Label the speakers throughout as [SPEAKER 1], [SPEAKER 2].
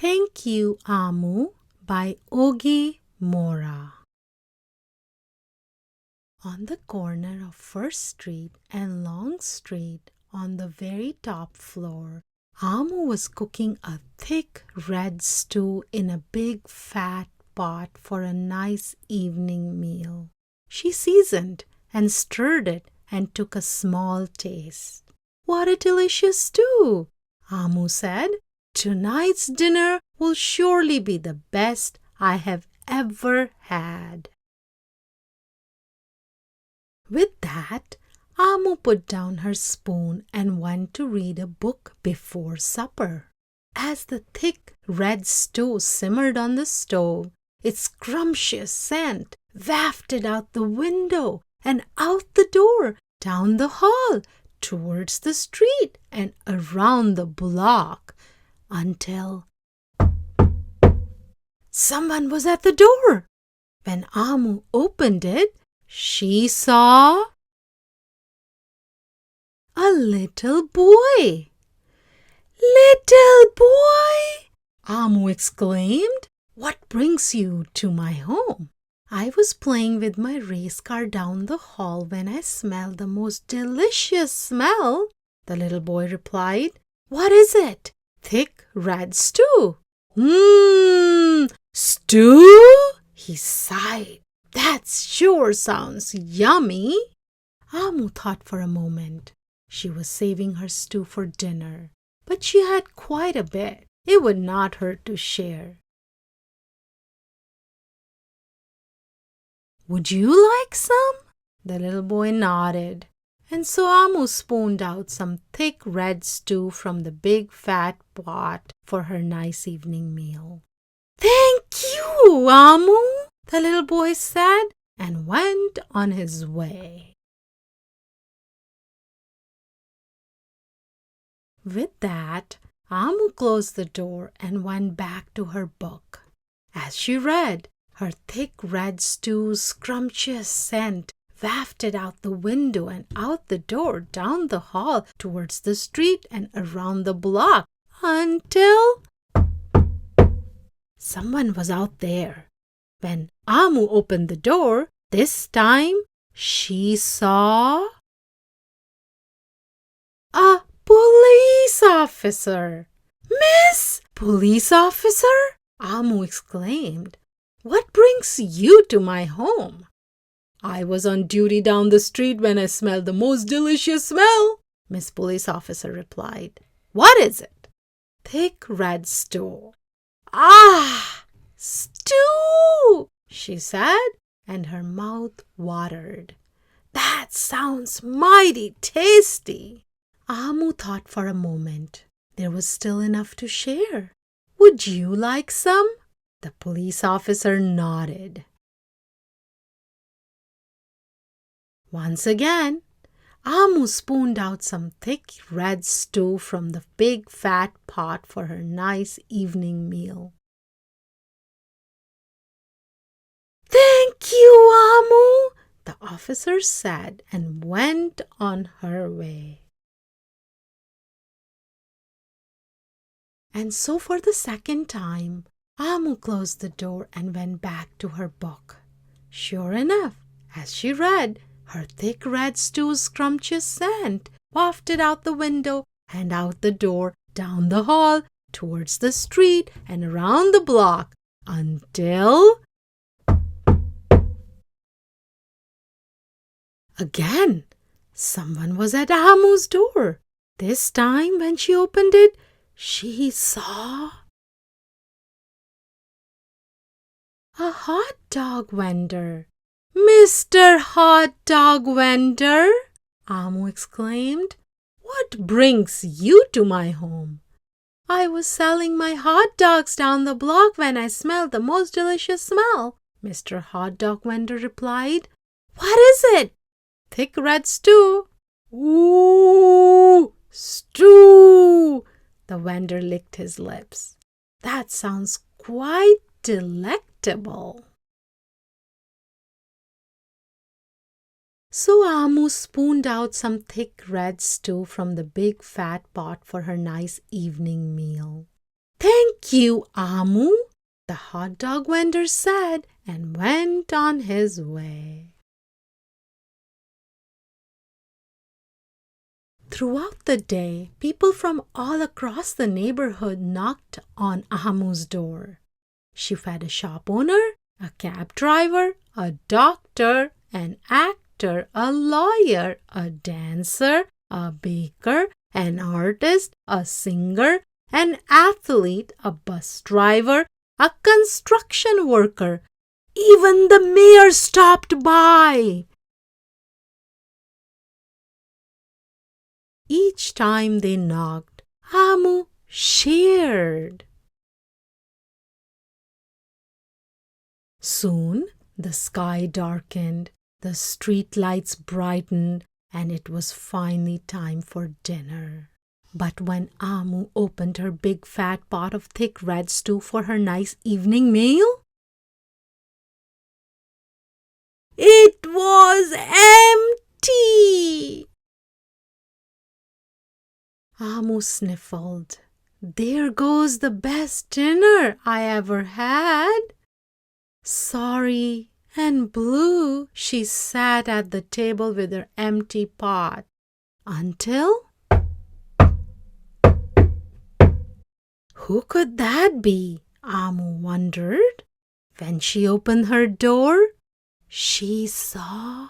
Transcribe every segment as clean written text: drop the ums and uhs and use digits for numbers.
[SPEAKER 1] Thank You, Amu by Ogi Mora. On the corner of First Street and Long Street, on the very top floor, Amu was cooking a thick red stew in a big fat pot for a nice evening meal. She seasoned and stirred it and took a small taste. "What a delicious stew!" Amu said. "Tonight's dinner will surely be the best I have ever had." With that, Amu put down her spoon and went to read a book before supper. As the thick red stew simmered on the stove, its scrumptious scent wafted out the window and out the door, down the hall, towards the street and around the block, until someone was at the door. When Amu opened it, she saw a little boy. "Little boy!" Amu exclaimed. "What brings you to my home?" "I was playing with my race car down the hall when I smelled the most delicious smell," the little boy replied. "What is it?" "Thick red stew." Stew?" he sighed. "That sure sounds yummy." Amu thought for a moment. She was saving her stew for dinner, but she had quite a bit. It would not hurt to share. "Would you like some?" The little boy nodded, and so Amu spooned out some thick red stew from the big fat pot for her nice evening meal. "Thank you, Amu," the little boy said, and went on his way. With that, Amu closed the door and went back to her book. As she read, her thick red stew's scrumptious scent wafted out the window and out the door, down the hall, towards the street and around the block, until someone was out there. When Amu opened the door, this time she saw a police officer. "Miss Police Officer!" Amu exclaimed. "What brings you to my home?" "I was on duty down the street when I smelled the most delicious smell," Miss Police Officer replied. "What is it?" "Thick red stew." "Ah, stew!" she said, and her mouth watered. "That sounds mighty tasty." Amu thought for a moment. There was still enough to share. "Would you like some?" The police officer nodded. Once again, Amu spooned out some thick red stew from the big fat pot for her nice evening meal. "Thank you, Amu," the officer said, and went on her way. And so for the second time, Amu closed the door and went back to her book. Sure enough, as she read, her thick red stew's scrumptious scent wafted out the window and out the door, down the hall, towards the street and around the block, until again someone was at Amu's door. This time, when she opened it, she saw a hot dog vendor. "Mr. Hot Dog Vendor," Amu exclaimed, "what brings you to my home?" "I was selling my hot dogs down the block when I smelled the most delicious smell," Mr. Hot Dog Vendor replied. "What is it?" "Thick red stew." "Ooh, stew!" The vendor licked his lips. "That sounds quite delectable." So Amu spooned out some thick red stew from the big fat pot for her nice evening meal. "Thank you, Amu," the hot dog vendor said and went on his way. Throughout the day, people from all across the neighborhood knocked on Amu's door. She fed a shop owner, a cab driver, a doctor, an actor, a lawyer, a dancer, a baker, an artist, a singer, an athlete, a bus driver, a construction worker. Even the mayor stopped by. Each time they knocked, Amu shared. Soon the sky darkened, the street lights brightened, and it was finally time for dinner. But when Amu opened her big fat pot of thick red stew for her nice evening meal, it was empty. Amu sniffled. "There goes the best dinner I ever had." Sorry and blue, she sat at the table with her empty pot until... Who could that be? Amu wondered. When she opened her door, she saw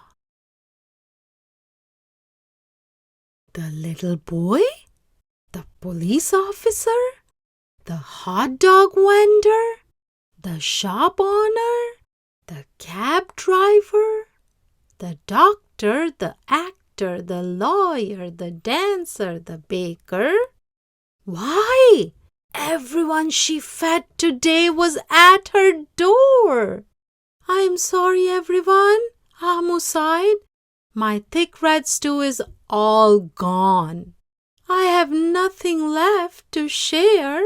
[SPEAKER 1] the little boy, the police officer, the hot dog vendor, the shop owner, the cab driver, the doctor, the actor, the lawyer, the dancer, the baker. Why, everyone she fed today was at her door. "I'm sorry, everyone," Amu sighed. "My thick red stew is all gone. I have nothing left to share."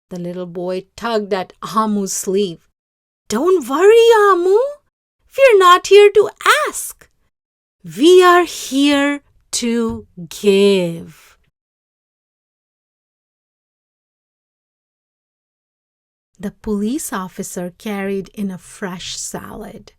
[SPEAKER 1] The little boy tugged at Amu's sleeve. "Don't worry, Amu. We're not here to ask. We are here to give." The police officer carried in a fresh salad.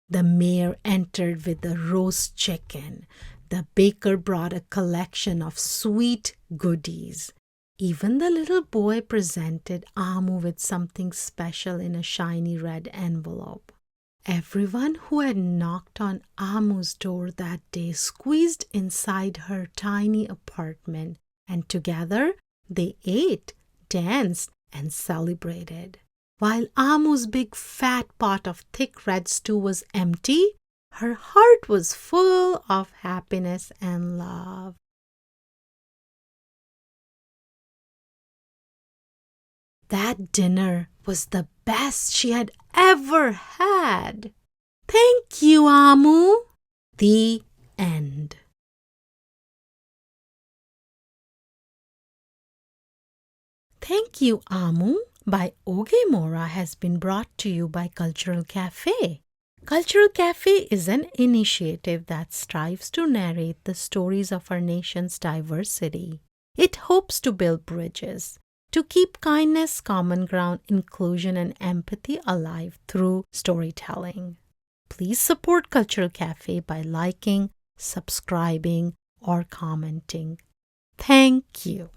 [SPEAKER 1] The mayor entered with the roast chicken. The baker brought a collection of sweet goodies. Even the little boy presented Amu with something special in a shiny red envelope. Everyone who had knocked on Amu's door that day squeezed inside her tiny apartment, and together they ate, danced, and celebrated. While Amu's big fat pot of thick red stew was empty, her heart was full of happiness and love. That dinner was the best she had ever had. Thank you, Amu. The end. Thank You, Amu by Ogemora has been brought to you by Cultural Cafe. Cultural Cafe is an initiative that strives to narrate the stories of our nation's diversity. It hopes to build bridges, to keep kindness, common ground, inclusion, and empathy alive through storytelling. Please support Cultural Cafe by liking, subscribing, or commenting. Thank you.